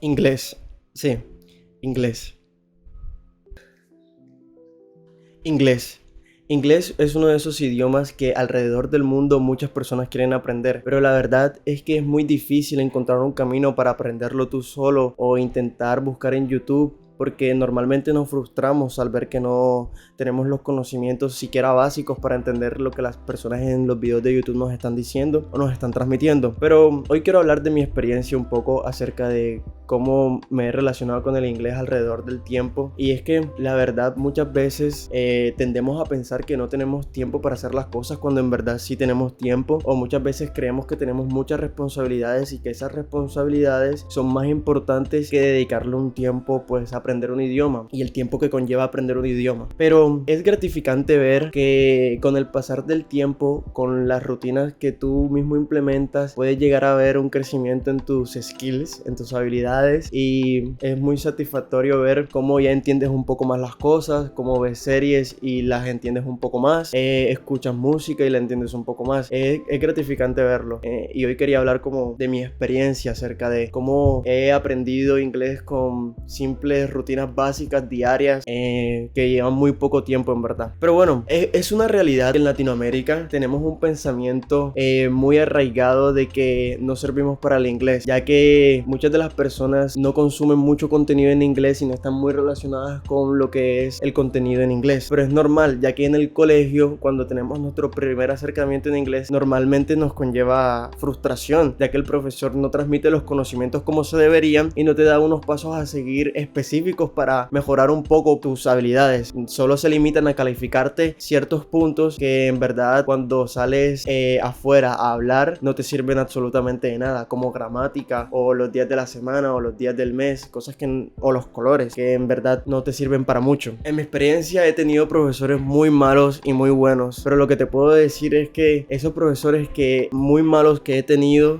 Inglés. Sí, inglés. Inglés. Inglés es uno de esos idiomas que alrededor del mundo muchas personas quieren aprender, pero la verdad es que es muy difícil encontrar un camino para aprenderlo tú solo o intentar buscar en YouTube, porque normalmente nos frustramos al ver que no tenemos los conocimientos siquiera básicos para entender lo que las personas en los videos de YouTube nos están diciendo o nos están transmitiendo. Pero hoy quiero hablar de mi experiencia un poco acerca de cómo me he relacionado con el inglés alrededor del tiempo. Y es que la verdad muchas veces tendemos a pensar que no tenemos tiempo para hacer las cosas cuando en verdad sí tenemos tiempo, o muchas veces creemos que tenemos muchas responsabilidades y que esas responsabilidades son más importantes que dedicarle un tiempo pues a aprender un idioma y el tiempo que conlleva aprender un idioma. Pero es gratificante ver que con el pasar del tiempo, con las rutinas que tú mismo implementas, puedes llegar a ver un crecimiento en tus skills, en tus habilidades, y es muy satisfactorio ver cómo ya entiendes un poco más las cosas, cómo ves series y las entiendes un poco más, escuchas música y la entiendes un poco más. Es gratificante verlo, y hoy quería hablar como de mi experiencia acerca de cómo he aprendido inglés con simples rutinas básicas diarias que llevan muy poco tiempo en verdad. Pero bueno, es una realidad que en Latinoamérica tenemos un pensamiento muy arraigado de que no servimos para el inglés, ya que muchas de las personas no consumen mucho contenido en inglés y no están muy relacionadas con lo que es el contenido en inglés. Pero es normal, ya que en el colegio, cuando tenemos nuestro primer acercamiento en inglés, normalmente nos conlleva frustración, ya que el profesor no transmite los conocimientos como se deberían y no te da unos pasos a seguir específicos para mejorar un poco tus habilidades. Solo se limitan a calificarte ciertos puntos que en verdad cuando sales afuera a hablar no te sirven absolutamente de nada, como gramática o los días de la semana o los días del mes, cosas que o los colores que en verdad no te sirven para mucho. En mi experiencia he tenido profesores muy malos y muy buenos, pero lo que te puedo decir es que esos profesores muy malos que he tenido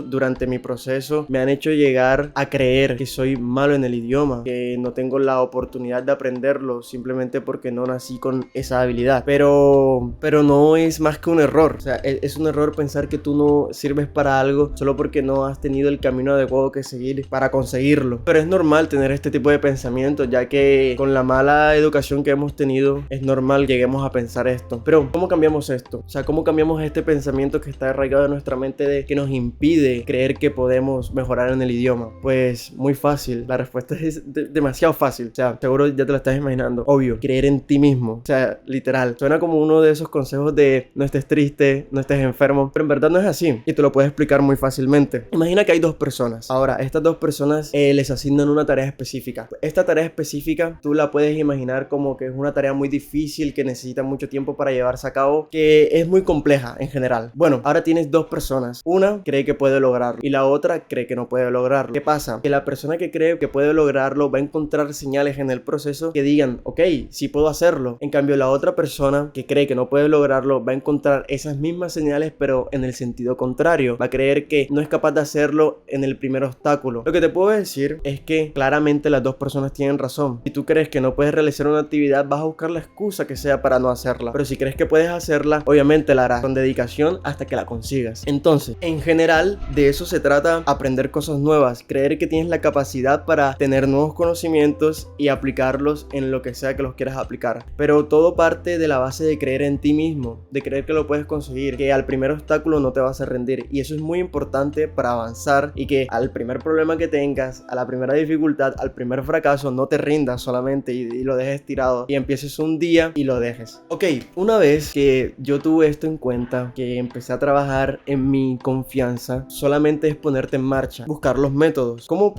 durante mi proceso me han hecho llegar a creer que soy malo en el idioma, que no tengo la oportunidad de aprenderlo simplemente porque no nací con esa habilidad. Pero no es más que un error. O sea, es un error pensar que tú no sirves para algo solo porque no has tenido el camino adecuado que seguir para conseguirlo. Pero es normal tener este tipo de pensamientos, ya que con la mala educación que hemos tenido es normal lleguemos a pensar esto. Pero ¿cómo cambiamos esto? O sea, ¿cómo cambiamos este pensamiento que está arraigado en nuestra mente que nos impide creer que podemos mejorar en el idioma? Pues muy fácil. La respuesta es demasiado fácil. O sea, seguro ya te lo estás imaginando. Obvio, creer en ti mismo. O sea, literal. Suena como uno de esos consejos de no estés triste, no estés enfermo, pero en verdad no es así y te lo puedo explicar muy fácilmente. Imagina que hay dos personas. Ahora, estas dos personas les asignan una tarea específica. Esta tarea específica tú la puedes imaginar como que es una tarea muy difícil que necesita mucho tiempo para llevarse a cabo, que es muy compleja en general. Bueno, ahora tienes dos personas. Una cree que puede lograrlo y la otra cree que no puede lograrlo. ¿Qué pasa? Que la persona que cree que puede lograrlo va a encontrar señales en el proceso que digan, ok, sí puedo hacerlo. En cambio, la otra persona que cree que no puede lograrlo va a encontrar esas mismas señales pero en el sentido contrario. Va a creer que no es capaz de hacerlo en el primer obstáculo. Lo que te puedo decir es que claramente las dos personas tienen razón. Si tú crees que no puedes realizar una actividad, vas a buscar la excusa que sea para no hacerla. Pero si crees que puedes hacerla, obviamente la harás con dedicación hasta que la consigas. Entonces, en general, de eso se trata aprender cosas nuevas. Creer que tienes la capacidad para tener nuevos conocimientos y aplicarlos en lo que sea que los quieras aplicar. Pero todo parte de la base de creer en ti mismo, de creer que lo puedes conseguir, que al primer obstáculo no te vas a rendir. Y eso es muy importante para avanzar y que al primer problema que tengas, a la primera dificultad, al primer fracaso, no te rindas solamente y lo dejes tirado y empieces un día y lo dejes. Ok, una vez que yo tuve esto en cuenta, que empecé a trabajar en mi confianza, solamente es ponerte en marcha, buscar los métodos. ¿Cómo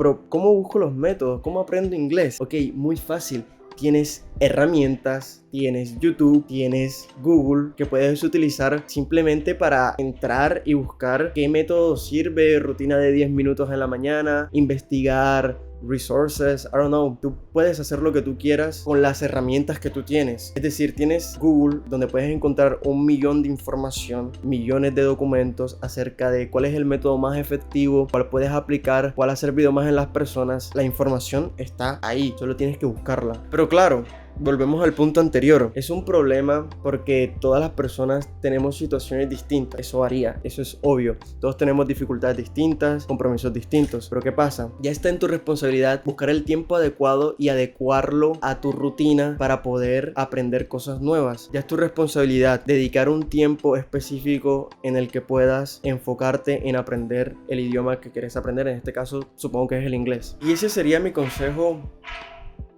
busco los métodos? ¿Cómo aprendo inglés? Ok, muy fácil. Tienes herramientas, tienes YouTube, tienes Google que puedes utilizar simplemente para entrar y buscar qué método sirve, rutina de 10 minutos en la mañana, investigar resources, I don't know. Tú puedes hacer lo que tú quieras con las herramientas que tú tienes. Es decir, tienes Google, donde puedes encontrar 1.000.000 de información, millones de documentos acerca de cuál es el método más efectivo, cuál puedes aplicar, cuál ha servido más en las personas. La información está ahí, solo tienes que buscarla. Pero claro, volvemos al punto anterior. Es un problema porque todas las personas tenemos situaciones distintas. Eso varía, eso es obvio. Todos tenemos dificultades distintas, compromisos distintos. Pero ¿qué pasa? Ya está en tu responsabilidad buscar el tiempo adecuado y adecuarlo a tu rutina para poder aprender cosas nuevas. Ya es tu responsabilidad dedicar un tiempo específico en el que puedas enfocarte en aprender el idioma que quieres aprender. En este caso, supongo que es el inglés. Y ese sería mi consejo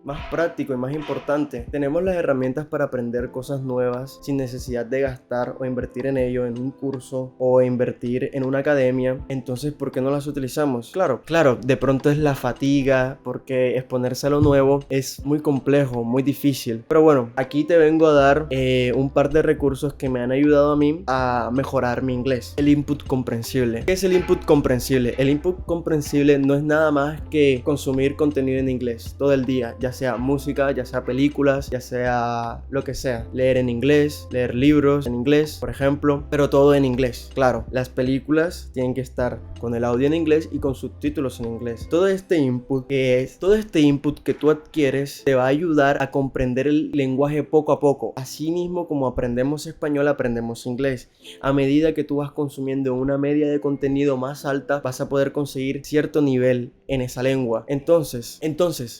más práctico y más importante. Tenemos las herramientas para aprender cosas nuevas sin necesidad de gastar o invertir en ello, en un curso o invertir en una academia. Entonces, ¿por qué no las utilizamos? Claro, de pronto es la fatiga, porque exponerse a lo nuevo es muy complejo, muy difícil. Pero bueno, aquí te vengo a dar un par de recursos que me han ayudado a mí a mejorar mi inglés. El input comprensible. ¿Qué es el input comprensible? El input comprensible no es nada más que consumir contenido en inglés todo el día, ya sea música, ya sea películas, ya sea lo que sea. Leer en inglés, leer libros en inglés, por ejemplo, pero todo en inglés. Claro, las películas tienen que estar con el audio en inglés y con subtítulos en inglés. Todo este input que tú adquieres te va a ayudar a comprender el lenguaje poco a poco. Así mismo como aprendemos español, aprendemos inglés. A medida que tú vas consumiendo una media de contenido más alta, vas a poder conseguir cierto nivel en esa lengua. Entonces,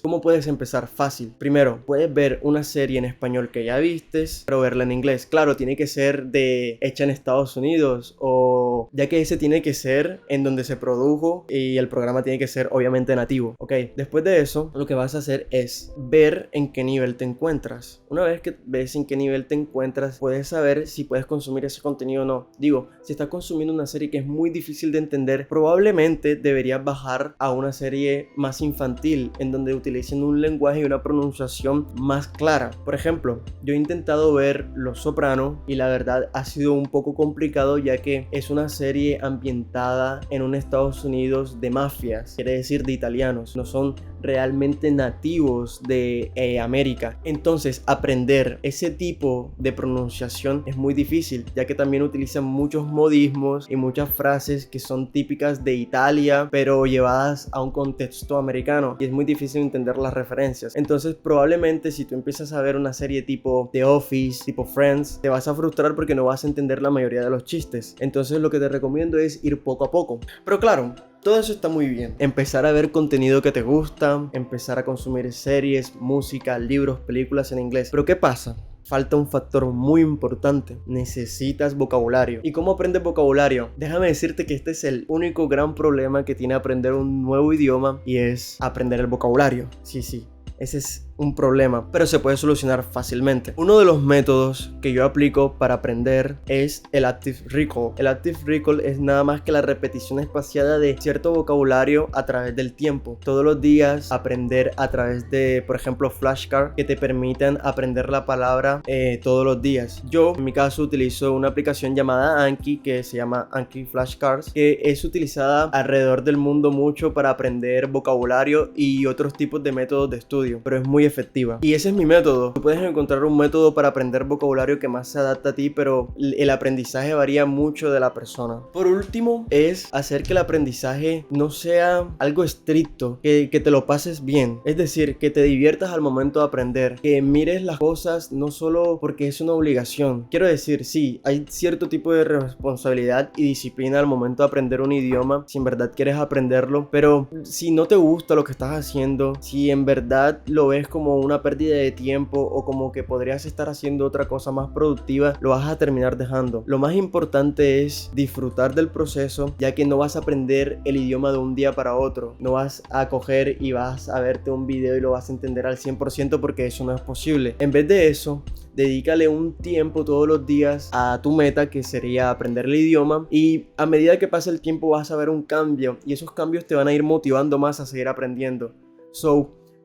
¿cómo puedes empezar? Fácil. Primero, puedes ver una serie en español que ya vistes, pero verla en inglés. Claro, tiene que ser hecha en Estados Unidos, o ya que ese tiene que ser en donde se produjo y el programa tiene que ser obviamente nativo. Ok, después de eso, lo que vas a hacer es ver en qué nivel te encuentras. Una vez que ves en qué nivel te encuentras, puedes saber si puedes consumir ese contenido o no. Digo, si estás consumiendo una serie que es muy difícil de entender, probablemente deberías bajar a una serie más infantil, en donde utilicen un lenguaje y una pronunciación más clara. Por ejemplo, yo he intentado ver Los Soprano y la verdad ha sido un poco complicado, ya que es una serie ambientada en un Estados Unidos de mafias, quiere decir de italianos, no son realmente nativos de América. Entonces, aprender ese tipo de pronunciación es muy difícil, ya que también utilizan muchos modismos y muchas frases que son típicas de Italia, pero llevadas a un contexto americano, y es muy difícil entender las referencias. Entonces, probablemente si tú empiezas a ver una serie tipo The Office, tipo Friends, te vas a frustrar porque no vas a entender la mayoría de los chistes. Entonces, lo que te recomiendo es ir poco a poco. Pero claro, todo eso está muy bien. Empezar a ver contenido que te gusta, empezar a consumir series, música, libros, películas en inglés. Pero ¿qué pasa? Falta un factor muy importante. Necesitas vocabulario. ¿Y cómo aprendes vocabulario? Déjame decirte que este es el único gran problema que tiene aprender un nuevo idioma, y es aprender el vocabulario. Sí. Ese es un problema, pero se puede solucionar fácilmente. Uno de los métodos que yo aplico para aprender es el Active Recall. El Active Recall es nada más que la repetición espaciada de cierto vocabulario a través del tiempo. Todos los días aprender a través de, por ejemplo, flashcards que te permitan aprender la palabra todos los días. Yo, en mi caso, utilizo una aplicación llamada Anki, que se llama Anki Flashcards, que es utilizada alrededor del mundo mucho para aprender vocabulario y otros tipos de métodos de estudio, pero es muy efectiva. Y ese es mi método. Tú puedes encontrar un método para aprender vocabulario que más se adapta a ti, pero el aprendizaje varía mucho de la persona. Por último, es hacer que el aprendizaje no sea algo estricto, que te lo pases bien. Es decir, que te diviertas al momento de aprender, que mires las cosas no solo porque es una obligación. Quiero decir, sí, hay cierto tipo de responsabilidad y disciplina al momento de aprender un idioma, si en verdad quieres aprenderlo, pero si no te gusta lo que estás haciendo, si en verdad lo ves como una pérdida de tiempo o como que podrías estar haciendo otra cosa más productiva, lo vas a terminar dejando. Lo más importante es disfrutar del proceso, ya que no vas a aprender el idioma de un día para otro. No vas a coger y vas a verte un video y lo vas a entender al 100%, porque eso no es posible. En vez de eso, dedícale un tiempo todos los días a tu meta, que sería aprender el idioma, y a medida que pase el tiempo vas a ver un cambio, y esos cambios te van a ir motivando más a seguir aprendiendo.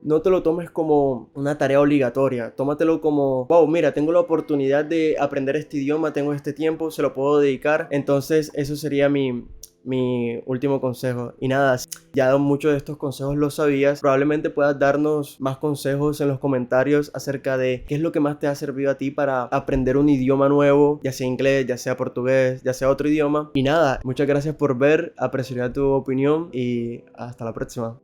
No te lo tomes como una tarea obligatoria, tómatelo como, wow, mira, tengo la oportunidad de aprender este idioma, tengo este tiempo, se lo puedo dedicar. Entonces eso sería mi último consejo. Y nada, ya muchos de estos consejos los sabías, probablemente puedas darnos más consejos en los comentarios acerca de qué es lo que más te ha servido a ti para aprender un idioma nuevo, ya sea inglés, ya sea portugués, ya sea otro idioma. Y nada, muchas gracias por ver, apreciaré tu opinión y hasta la próxima.